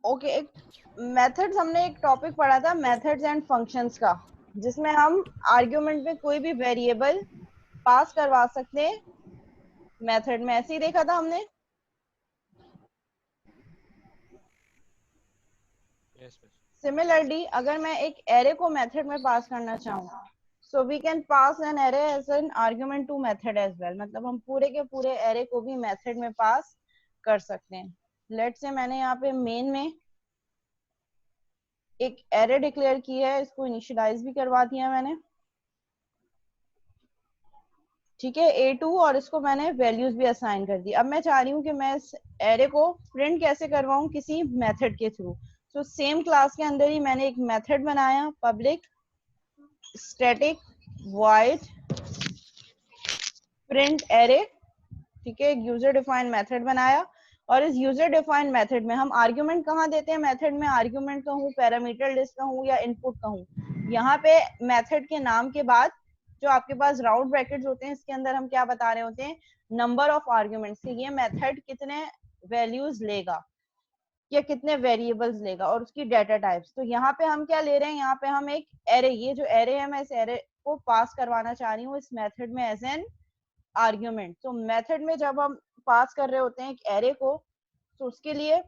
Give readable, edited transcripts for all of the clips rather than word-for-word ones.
Okay, एक methods, हमने एक टॉपिक पढ़ा था मेथड्स एंड फंक्शंस का, जिसमें हम आर्ग्यूमेंट में कोई भी वेरिएबल पास करवा सकते हैं मेथड में, ऐसे ही देखा था हमने। Yes yes. सिमिलरली अगर मैं एक एरे को मेथड में पास करना चाहूँ, so we can pass an array as an argument to method as well, मतलब हम पूरे के पूरे एरे को भी मेथड में पास कर सकते हैं। लेट्स से मैंने यहाँ पे मेन में एक एरे डिक्लेयर की है, इसको इनिशियलाइज भी करवा दिया मैंने, ठीक है, A2, और इसको मैंने वैल्यूज भी असाइन कर दी। अब मैं चाह रही हूँ कि मैं इस एरे को प्रिंट कैसे करवाऊँ, किसी मेथड के थ्रू। तो सेम क्लास के अंदर ही मैंने एक मेथड बनाया, public static void print array, ठीक है, एक यूजर डिफाइंड मेथड बनाया। और इस यूजर डिफाइंड मेथड में हम आर्ग्यूमेंट कहाँ देते हैं मेथड में, आर्ग्यूमेंट कहूँ, पैरामीटर लिस्ट कहूँ या इनपुट कहूँ, यहाँ पे मेथड के नाम के बाद जो आपके पास राउंड ब्रैकेट्स होते हैं, इसके अंदर हम क्या बता रहे होते हैं, नंबर ऑफ आर्ग्यूमेंट्स, ये मेथड कितने वैल्यूज लेगा या कितने वेरिएबल्स लेगा, और उसकी डाटा टाइप्स। तो यहाँ पे हम क्या ले रहे हैं, यहाँ पे हम एक एरे, ये जो एरे है मैं इस एरे को पास करवाना चाह रही हूँ इस मेथड में एज एन आर्ग्यूमेंट। तो मेथड में जब हम पास कर रहे होते हैं एक एरे को, तो उसके लिए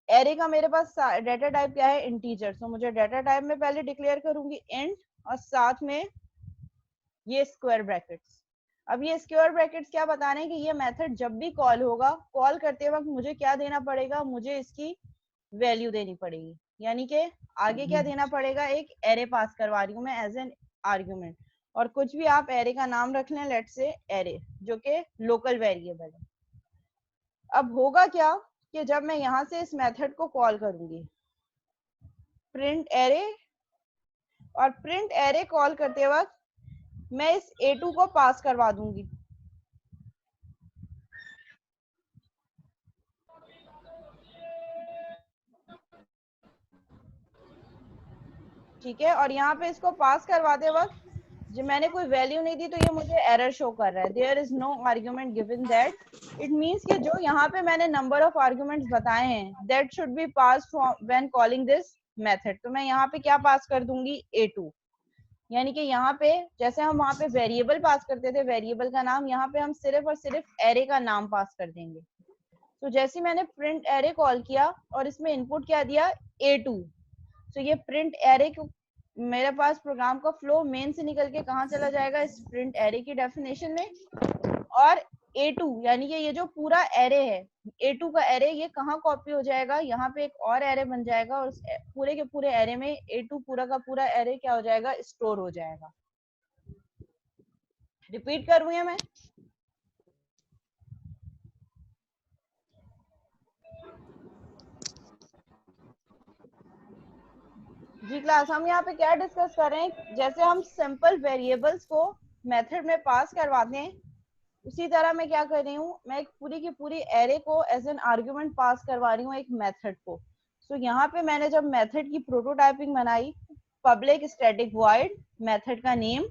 एरे का मेरे पास डाटा टाइप क्या है, इंटीजर। तो मुझे डाटा टाइप में पहले डिक्लेयर करूंगी इंट, और साथ में ये स्क्वायर ब्रैकेट्स। अब ये स्क्वायर ब्रैकेट्स क्या बता रहे हैं कि ये मेथड जब भी कॉल होगा, कॉल करते वक्त मुझे क्या देना पड़ेगा, मुझे इसकी वैल्यू देनी पड़ेगी, यानी कि आगे क्या देना पड़ेगा, एक एरे पास करवा रही हूँ मैं एज एन आर्ग्यूमेंट, और कुछ भी आप एरे का नाम रख लें, लेट्स से एरे, जो कि लोकल वेरिएबल है। अब होगा क्या कि जब मैं यहाँ से इस मेथड को कॉल करूंगी प्रिंट एरे, और प्रिंट एरे कॉल करते वक्त मैं इस A2 को पास करवा दूंगी, ठीक है, और यहाँ पे इसको पास करवाते वक्त जब मैंने कोई वैल्यू नहीं दी, तो ये मुझे एरर शो कर रहा है, there is no argument given that. It means कि जो यहाँ पे मैंने नंबर ऑफ आर्ग्यूमेंट्स बताए हैं, that should be pass from when calling this method. तो मैं यहाँ पे क्या पास कर दूंगी, A2, यानी कि यहाँ पे जैसे हम वहां पे वेरिएबल पास करते थे, वेरिएबल का नाम, यहाँ पे हम सिर्फ और सिर्फ एरे का नाम पास कर देंगे। तो जैसे मैंने प्रिंट एरे कॉल किया और इसमें इनपुट क्या दिया, A2, तो ये प्रिंट एरे को, मेरे पास प्रोग्राम का फ्लो मेन से निकल के कहाँ चला जाएगा, इस प्रिंट एरे की डेफिनेशन में, और A2 यानी कि ये जो पूरा एरे है, A2 का एरे, ये कहाँ कॉपी हो जाएगा, यहाँ पे एक और एरे बन जाएगा, और उस पूरे के पूरे एरे में A2 पूरा का पूरा एरे क्या हो जाएगा, स्टोर हो जाएगा। रिपीट करूँ या मैं, जी क्लास, हम यहाँ पे क्या डिस्कस कर रहे हैं, जैसे हम सिंपल वेरिएबल्स को मेथड में पास करवाते हैं, उसी तरह मैं क्या कर रही हूँ, मैं एक पूरी की पूरी एरे को एज एन आर्ग्यूमेंट पास करवा रही हूँ एक मेथड को। सो यहाँ पे मैंने जब मेथड की प्रोटोटाइपिंग बनाई, पब्लिक स्टैटिक वॉइड मेथड का नेम,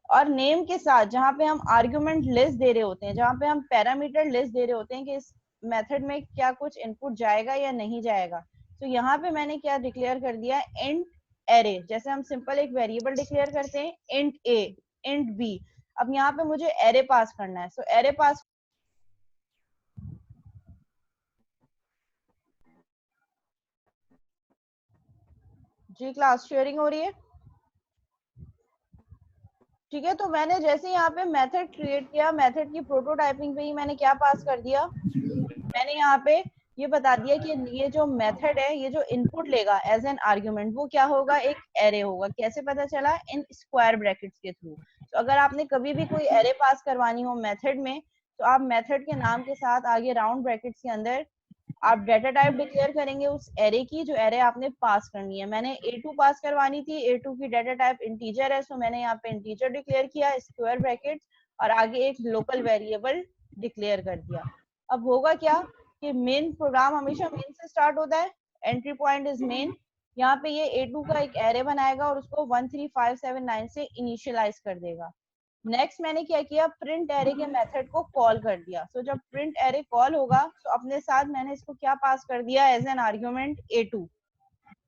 और नेम के साथ जहाँ पे हम आर्ग्यूमेंट लिस्ट दे रहे होते हैं, जहाँ पे हम पैरामीटर लिस्ट दे रहे होते हैं कि इस मेथड में क्या कुछ इनपुट जाएगा या नहीं जाएगा, तो यहाँ पे मैंने क्या डिक्लेयर कर दिया, इंट एरे, जैसे हम सिंपल एक वेरिएबल डिक्लेयर करते हैं इंट ए, इंट बी। अब यहाँ पे मुझे एरे पास करना है, सो एरे पास, जी क्लास शेयरिंग हो रही है, ठीक है। तो मैंने जैसे यहाँ पे मेथड क्रिएट किया, मेथड की प्रोटोटाइपिंग पे ही मैंने क्या पास कर दिया, मैंने यहाँ पे ये बता दिया कि ये जो मेथड है, ये जो इनपुट लेगा एज एन आर्ग्यूमेंट, वो क्या होगा, एक एरे होगा। कैसे पता चला, इन स्क्वायर ब्रैकेट्स के थ्रू। तो अगर आपने कभी भी कोई एरे पास करवानी हो मेथड में, तो आप मेथड के नाम के साथ आगे राउंड ब्रैकेट्स के अंदर आप डाटा टाइप डिक्लेयर करेंगे उस एरे की, जो एरे आपने पास करनी है। मैंने A2 पास करवानी थी, A2 की डाटा टाइप इंटीजर है, सो मैंने यहाँ पे इंटीजर डिक्लेयर किया, स्क्वायर ब्रैकेट्स, और आगे एक लोकल वेरिएबल डिक्लेयर कर दिया। अब होगा क्या कि मेन, प्रोग्राम हमेशा मेन से स्टार्ट होता है, एंट्री पॉइंट इज मेन। यहाँ पे ये A2 का एक एरे बनाएगा और उसको 13579 से इनिशियलाइज कर देगा। नेक्स्ट मैंने क्या किया, प्रिंट एरे के मेथड को कॉल कर दिया। सो जब प्रिंट एरे कॉल होगा तो अपने साथ मैंने इसको क्या पास कर दिया एज एन आर्ग्यूमेंट A2।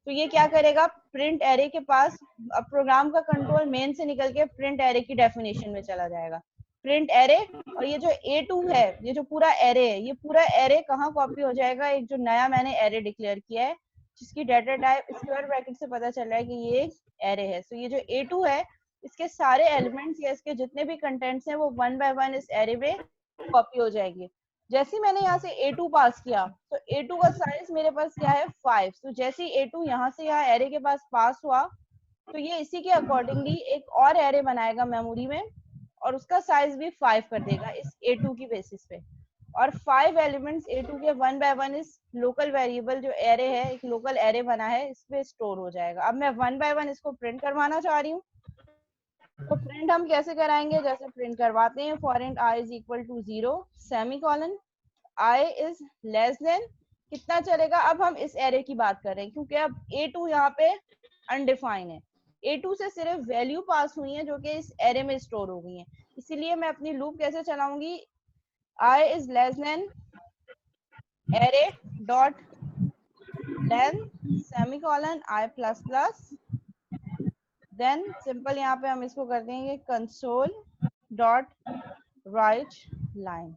तो ये क्या करेगा, प्रिंट एरे के पास, अब प्रोग्राम का कंट्रोल मेन से निकल के प्रिंट एरे की डेफिनेशन में चला जाएगा। प्रिंट एरे, और ये जो A2 है, ये जो पूरा एरे है, ये पूरा एरे कहाँ कॉपी हो जाएगा, एक जो नया मैंने एरे डिक्लेयर किया है जिसकी डाटा टाइप स्क्वायर ब्रैकेट से पता चल रहा है कि ये एक एरे है। सो ये जो A2 है, इसके सारे एलिमेंट्स या इसके जितने भी कंटेंट्स हैं वो वन बाय वन इस एरे में कॉपी हो जाएंगे। जैसे ही मैंने यहाँ से A2 पास किया तो A2 का साइज मेरे पास क्या है 5। तो जैसे ही A2 यहाँ से यहाँ एरे के पास पास हुआ तो ये इसी के अकॉर्डिंगली एक और एरे बनाएगा मेमोरी में और उसका साइज भी 5 कर देगा इस A2 की बेसिस पे। और 5 एलिमेंट्स A2 के वन बाय वन इस लोकल वेरिएबल जो एरे है, एक लोकल एरे बना है, इस पे स्टोर हो जाएगा। अब मैं वन बाय वन इसको प्रिंट करवाना चाह रही हूँ। तो प्रिंट हम कैसे कराएंगे, जैसे प्रिंट करवाते हैं, for int i is equal to 0 semicolon, i is less than कितना चलेगा। अब हम इस एरे की बात कर रहे हैं क्योंकि अब A2 यहाँ पे अनडिफाइन है। A2 से सिर्फ वैल्यू पास हुई है जो कि इस एरे में स्टोर हो गई है। इसीलिए मैं अपनी लूप कैसे चलाऊंगी, i is less than array dot length semicolon i plus plus, then simple यहाँ पे हम इसको कर देंगे console dot write line,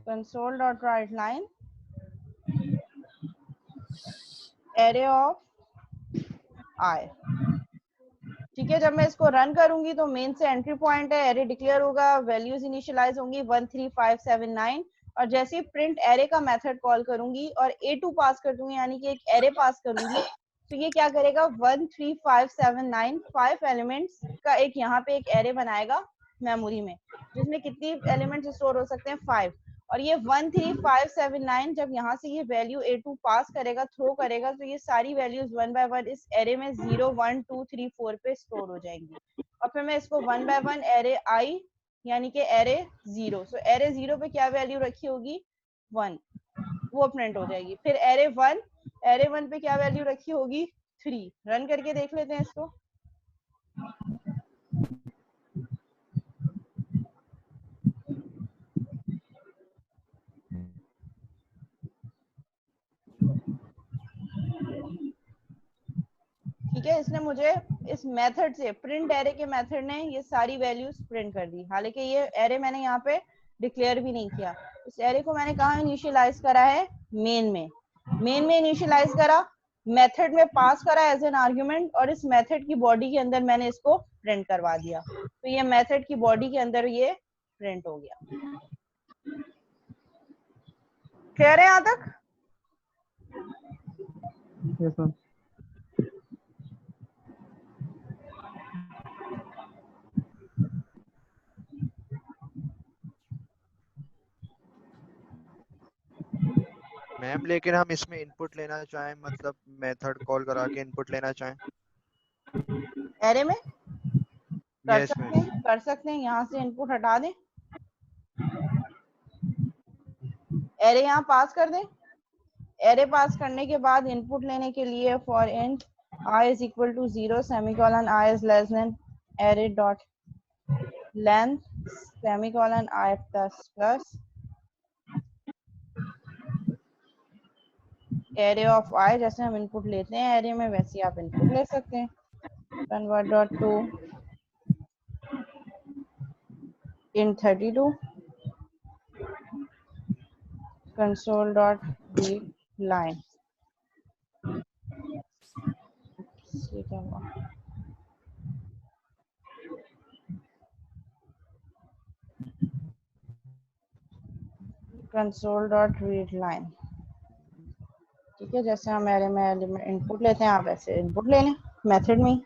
console dot write line array of i। ठीक है, जब मैं इसको रन करूंगी तो मेन से एंट्री पॉइंट है, एरे डिक्लेयर होगा, वैल्यूज इनिशियलाइज होंगी 13579। और जैसे ही प्रिंट एरे का मेथड कॉल करूंगी और A2 पास कर दूंगी यानी कि एक एरे पास करूंगी, तो ये क्या करेगा 13579 5 एलिमेंट्स का एक यहाँ पे एक एरे बनाएगा मेमोरी में, जिसमें कितनी एलिमेंट्स स्टोर हो सकते हैं 5। और ये 13579 जब यहाँ से ये वैल्यू A2 पास करेगा, थ्रो करेगा, तो ये सारी वैल्यूज वन बाय वन इस एरे में 0 1 2 3 4 पे स्टोर हो जाएंगी। और फिर मैं इसको वन बाय वन एरे आई यानी कि एरे 0, सो एरे 0 पे क्या वैल्यू रखी होगी 1, वो प्रिंट हो जाएगी। फिर एरे 1 पे क्या वैल्यू रखी होगी 3। रन करके देख लेते हैं इसको। ठीक है, इसने मुझे इस मेथड से, प्रिंट एरे के मेथड ने ये सारी वैल्यूज प्रिंट कर दी। हालांकि ये एरे मैंने यहाँ पे डिक्लेयर भी नहीं किया। इस एरे को मैंने कहा इनिशियलाइज करा है मेन में इनिशियलाइज करा, मेथड में पास करा एज एन आर्ग्यूमेंट, और इस मेथड की बॉडी के अंदर मैंने इसको प्रिंट करवा दिया। तो ये मेथड की बॉडी के अंदर ये प्रिंट हो गया। क्लियर है यहाँ तक? Yes, ma'am. मैम लेकिन हम इसमें इनपुट लेना चाहें, मतलब मेथड कॉल करा के इनपुट लेना चाहें। एरे में यस मिस। कर सकते हैं, यहाँ से इनपुट हटा दें, एरे यहाँ पास कर दें। एरे पास करने के बाद इनपुट लेने के लिए for int i is equal to 0 semicolon i is less than array dot length semicolon i plus plus array of i। जैसे हम इनपुट लेते हैं एरे में वैसे आप इनपुट ले सकते हैं। Convert dot to int 32 console dot read line. Console dot read line. ठीक है, जैसे हम एरे में इनपुट लेते हैं आप ऐसे इनपुट ले लें मेथड में ही।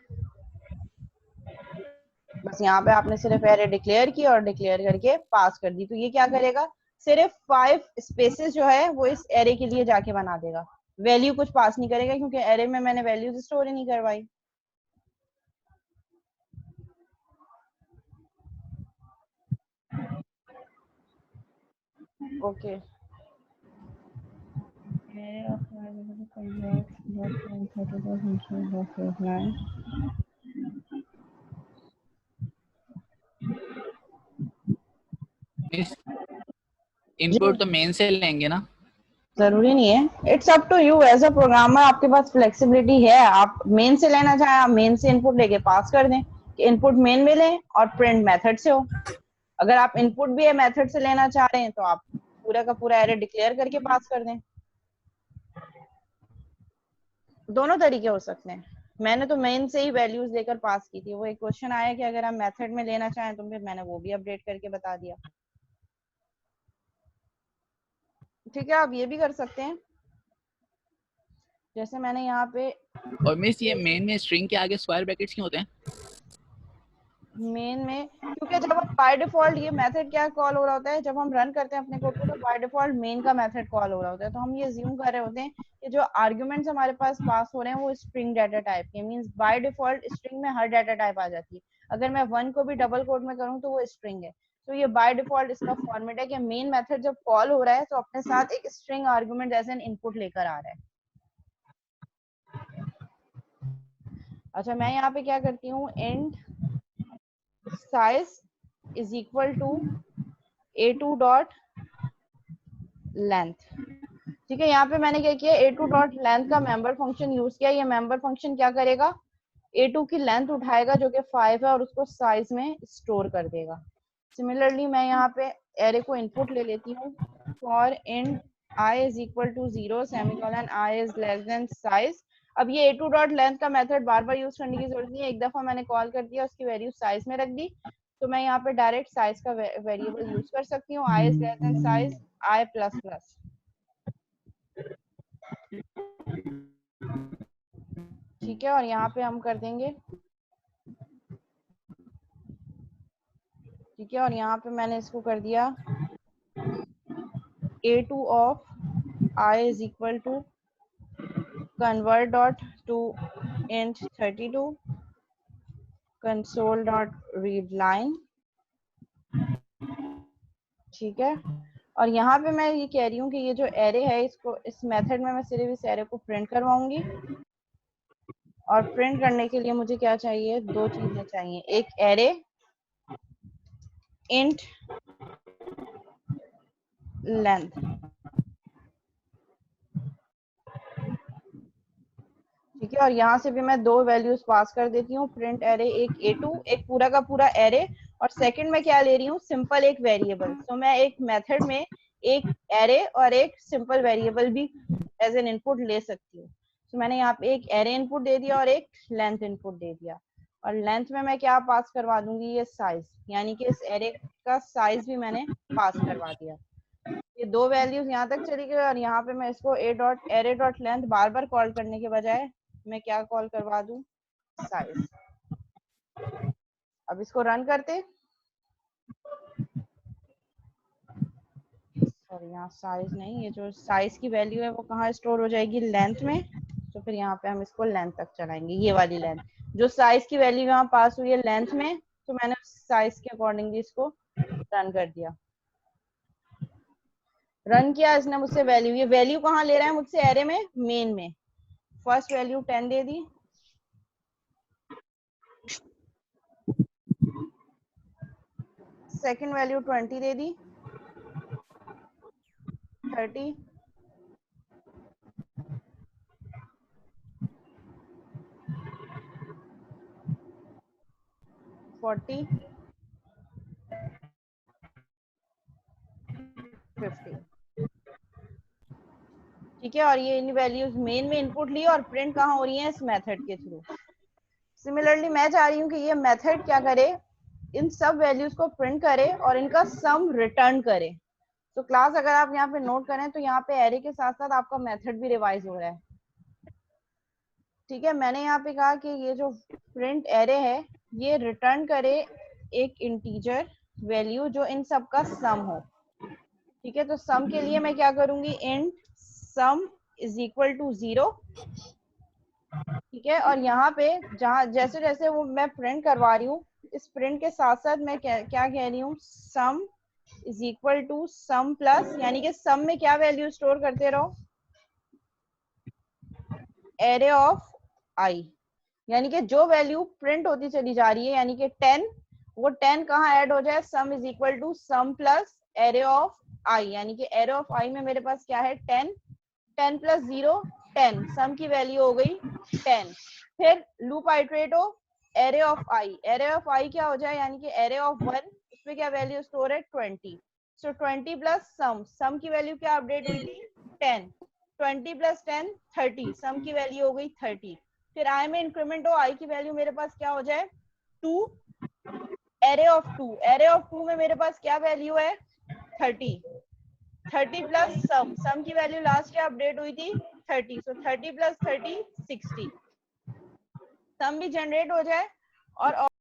बस यहाँ पे आपने सिर्फ एरे डिक्लेयर की और डिक्लेयर करके पास कर दी। तो ये क्या करेगा, सिर्फ 5 स्पेसेस जो है वो इस एरे के लिए जाके बना देगा, वैल्यू कुछ पास नहीं करेगा क्योंकि एरे में मैंने वैल्यूज स्टोर ही नहीं करवाई। ओके इनपुट तो मेन से लेंगे ना? जरूरी नहीं है, it's up to you as a programmer, आपके पास फ्लेक्सिबिलिटी है, आप मेन से लेना चाहें आप मेन से इनपुट लेके पास कर दें कि इनपुट मेन में लें और प्रिंट मेथड से हो। अगर आप इनपुट भी मेथड से लेना चाह रहे हैं तो आप पूरा का पूरा एरे डिक्लेयर करके पास कर दें। दोनों तरीके हो सकते हैं। मैंने तो मेन से ही वैल्यूज लेकर पास की थी, वो एक क्वेश्चन आया कि अगर आप मेथड में लेना चाहें तो फिर मैंने वो भी अपडेट करके बता दिया। ठीक है, आप ये भी कर सकते हैं जैसे मैंने यहाँ पे। और मिस ये मेन में स्ट्रिंग के आगे स्क्वायर ब्रैकेट्स क्यों होते हैं? मेन में क्योंकि जब हम बाय डिफॉल्ट ये मेथड क्या कॉल हो रहा होता है, जब हम रन करते हैं अपने कोड को तो बाय डिफॉल्ट मेन का मेथड कॉल हो रहा होता है, तो हम ये अज्यूम कर रहे होते हैं कि जो आर्गुमेंट्स हमारे पास पास हो रहे हैं वो स्ट्रिंग डाटा टाइप के, मींस बाय डिफॉल्ट स्ट्रिंग में हर डाटा टाइप आ जाती है। अगर मैं 1 को भी डबल कोट में करूँ तो वो स्ट्रिंग है। तो ये बाय डिफॉल्ट इसका फॉर्मेट है कि मेन मेथड जब कॉल हो रहा है तो अपने साथ एक स्ट्रिंग आर्गुमेंट जैसे an इनपुट लेकर आ रहा है। अच्छा, मैं यहाँ पे क्या करती हूँ, int size is equal to a2 dot length. ठीक है, यहाँ पे मैंने क्या किया, a2 डॉट लेंथ का मेंबर फंक्शन यूज किया। ये मेंबर फंक्शन क्या करेगा, a2 की लेंथ उठाएगा जो कि 5 है और उसको साइज में स्टोर कर देगा। सिमिलरली मैं यहाँ पे एरे को इनपुट ले लेती हूँ, for int i is equal to 0 semicolon i is less than size. अब ये a2 डॉट लेंथ का मेथड बार बार यूज करने की जरूरत नहीं है, एक दफा मैंने कॉल कर दिया, उसकी वैल्यू साइज में रख दी, तो मैं यहाँ पे डायरेक्ट साइज का वेरिएबल यूज कर सकती हूँ, i is less than size i plus plus. ठीक है, और यहाँ पे हम कर देंगे, ठीक है, और यहाँ पे मैंने इसको कर दिया a2 of i is equal to convert dot to int 32 console dot read line। ठीक है, और यहाँ पे मैं ये कह रही हूँ कि ये जो एरे है इसको इस मेथड में मैं सिर्फ इस एरे को प्रिंट करवाऊंगी, और प्रिंट करने के लिए मुझे क्या चाहिए, दो चीजें चाहिए, एक एरे इंट लेंथ। ठीक है, और यहाँ से भी मैं दो वैल्यूज पास कर देती हूँ, प्रिंट एरे एक a2, एक पूरा का पूरा एरे, और सेकंड में क्या ले रही हूँ, सिंपल एक वेरिएबल। तो मैं एक मेथड में एक एरे और एक सिंपल वेरिएबल भी एज एन इनपुट ले सकती हूँ। तो मैंने यहाँ पे एक एरे इनपुट दे दिया और एक लेंथ इनपुट दे दिया, और लेंथ में मैं क्या पास करवा दूंगी, ये साइज, यानी कि इस एरे का साइज भी मैंने पास करवा दिया। ये दो वैल्यूज यहाँ तक चली गई, और यहाँ पे मैं इसको a dot array dot length bar bar call करने के बजाय मैं क्या कॉल करवा दूं, साइज। अब इसको रन करते, सॉरी यहाँ साइज नहीं, ये जो साइज की वैल्यू है वो कहाँ स्टोर हो जाएगी, लेंथ में। तो फिर यहाँ पे हम इसको लेंथ तक चलाएंगे, ये वाली लेंथ, जो साइज की वैल्यू यहाँ पास हुई है लेंथ में, तो मैंने साइज के अकॉर्डिंगली इसको रन कर दिया। रन किया, इसने मुझसे वैल्यू, ये वैल्यू कहाँ ले रहा है मुझसे, एरे में, मेन में। फर्स्ट वैल्यू 10 दे दी, सेकंड वैल्यू 20 दे दी, 30, 40, 50। ठीक है, और ये इन वैल्यूज मेन में इनपुट ली और प्रिंट कहाँ हो रही है, इस मेथड के थ्रू। सिमिलरली मैं चाह रही हूँ कि ये मेथड क्या करे, इन सब वैल्यूज को प्रिंट करे और इनका सम रिटर्न करे। तो क्लास अगर आप यहाँ पे नोट करें तो यहाँ पे एरे के साथ साथ आपका मेथड भी रिवाइज हो रहा है। ठीक है, मैंने यहाँ पे कहा कि ये जो प्रिंट एरे है ये रिटर्न करे एक इंटीजर वैल्यू जो इन सब का सम हो। ठीक है, तो सम के लिए मैं क्या करूंगी, int sum is equal to 0। ठीक है, और यहाँ पे जहाँ जैसे जैसे वो मैं प्रिंट करवा रही हूँ, इस प्रिंट के साथ साथ मैं क्या कह रही हूँ, sum is equal to sum plus, यानी कि सम में क्या वैल्यू स्टोर करते रहो, एरे ऑफ आई, यानी कि जो वैल्यू प्रिंट होती चली जा रही है, यानी कि 10, वो 10 कहाँ ऐड हो जाए, sum is equal to sum plus array of i, यानी कि एरे ऑफ आई में मेरे पास क्या है 10, 10 प्लस 0 10, सम की वैल्यू हो गई 10। फिर लूप आइटरेट हो, array of i, array of i क्या हो जाए यानी कि एरे ऑफ 1, उसमें क्या वैल्यू स्टोर है 20, सो 20 प्लस सम की वैल्यू क्या अपडेट हुई थी 10, 20 प्लस 10 30, सम की वैल्यू हो गई 30। फिर आई में इंक्रीमेंट हो, आई की वैल्यू मेरे पास क्या हो जाए 2, एरे ऑफ 2, एरे ऑफ 2 में मेरे पास क्या वैल्यू है 30, 30 प्लस सम की वैल्यू लास्ट क्या अपडेट हुई थी 30, सो 30 प्लस 30 60, सम भी जनरेट हो जाए और